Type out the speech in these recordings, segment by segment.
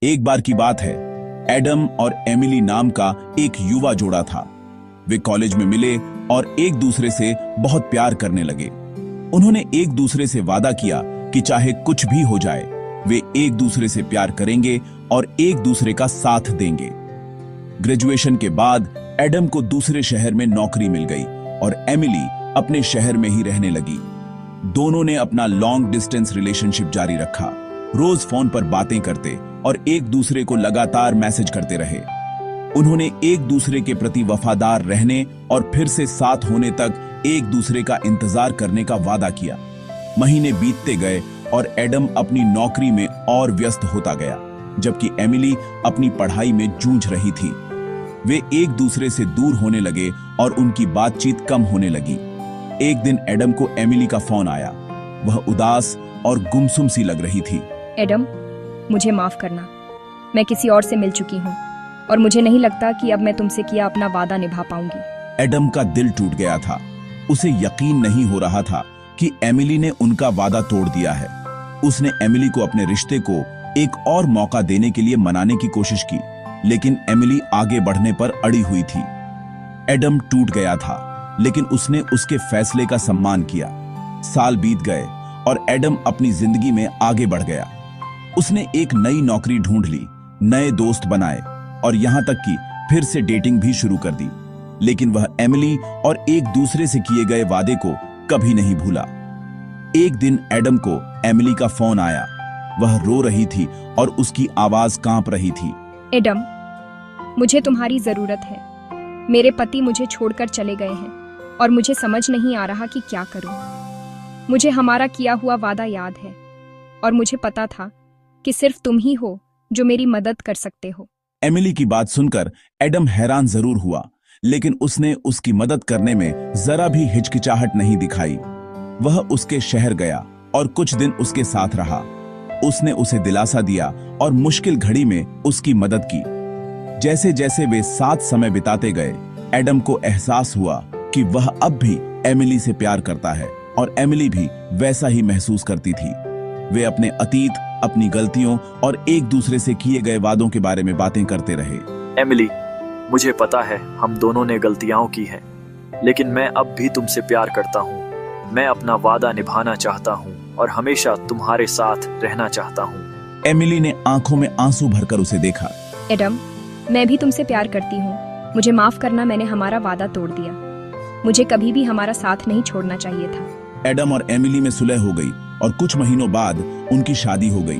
एक बार की बात है, एडम और एमिली नाम का एक युवा जोड़ा था। वे कॉलेज में मिले और एक दूसरे से बहुत प्यार करने लगे। उन्होंने एक दूसरे से वादा किया कि चाहे कुछ भी हो जाए, वे एक दूसरे से प्यार करेंगे और एक दूसरे का साथ देंगे। ग्रेजुएशन के बाद एडम को दूसरे शहर में नौकरी मिल गई और एमिली अपने शहर में ही रहने लगी। दोनों ने अपना लॉन्ग डिस्टेंस रिलेशनशिप जारी रखा। रोज फोन पर बातें करते और एक दूसरे को लगातार मैसेज करते रहे। उन्होंने एक दूसरे के प्रति वफादार रहने और फिर से साथ होने तक एक दूसरे का इंतजार करने का वादा किया। महीने बीतते गए और एडम अपनी नौकरी में और व्यस्त होता गया, जबकि एमिली अपनी पढ़ाई में जूझ रही थी। वे एक दूसरे से दूर होने लगे और उनकी बातचीत कम होने लगी। एक दिन एडम को एमिली का फोन आया। वह उदास और गुमसुम सी लग रही थी। एडम, मुझे माफ करना। मैं किसी और से मिल चुकी हूँ और मुझे नहीं लगता कि अब मैं तुमसे किया अपना वादा निभा पाऊंगी। एडम का दिल टूट गया था। उसे यकीन नहीं हो रहा था कि एमिली ने उनका वादा तोड़ दिया है। उसने एमिली को अपने रिश्ते को एक और मौका देने के लिए मनाने की कोशिश की, लेकिन एमिली आगे बढ़ने पर अड़ी हुई थी। एडम टूट गया था, लेकिन उसने उसके फैसले का सम्मान किया। साल बीत गए और एडम अपनी जिंदगी में आगे बढ़ गया। उसने एक नई नौकरी ढूंढ ली, नए दोस्त बनाए और यहां तक कि फिर से डेटिंग भी शुरू कर दी। लेकिन वह एमिली और एक दूसरे से किए गए वादे को कभी नहीं भूला। एक दिन एडम को एमिली का फोन आया। वह रो रही थी और उसकी आवाज कांप रही थी। एडम, मुझे तुम्हारी जरूरत है। मेरे पति मुझे छोड़कर चले गए हैं और मुझे समझ नहीं आ रहा कि क्या करूं। मुझे हमारा किया हुआ वादा याद है और मुझे पता था कि सिर्फ तुम ही हो जो मेरी मदद कर सकते हो। एमिली की बात सुनकर एडम हैरान जरूर हुआ, लेकिन उसने उसकी मदद करने में जरा भी हिचकिचाहट नहीं दिखाई। वह उसके शहर गया और कुछ दिन उसके साथ रहा। उसने उसे दिलासा दिया और मुश्किल घड़ी में उसकी मदद की। जैसे जैसे वे साथ समय बिताते गए, एडम को एहसास हुआ कि वह अब भी एमिली से प्यार करता है और एमिली भी वैसा ही महसूस करती थी। वे अपने अतीत, अपनी गलतियों और एक दूसरे से किए गए वादों के बारे में बातें करते रहे। एमिली, मुझे पता है हम दोनों ने गलतियां की हैं, लेकिन मैं अब भी तुमसे प्यार करता हूँ। मैं अपना वादा निभाना चाहता हूँ और हमेशा तुम्हारे साथ रहना चाहता हूँ। एमिली ने आंखों में आंसू भरकर उसे देखा। एडम, मैं भी तुमसे प्यार करती हूँ। मुझे माफ करना, मैंने हमारा वादा तोड़ दिया। मुझे कभी भी हमारा साथ नहीं छोड़ना चाहिए था। एडम और एमिली में सुलह हो गई और कुछ महीनों बाद उनकी शादी हो गई।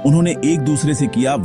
उन्होंने एक दूसरे से किया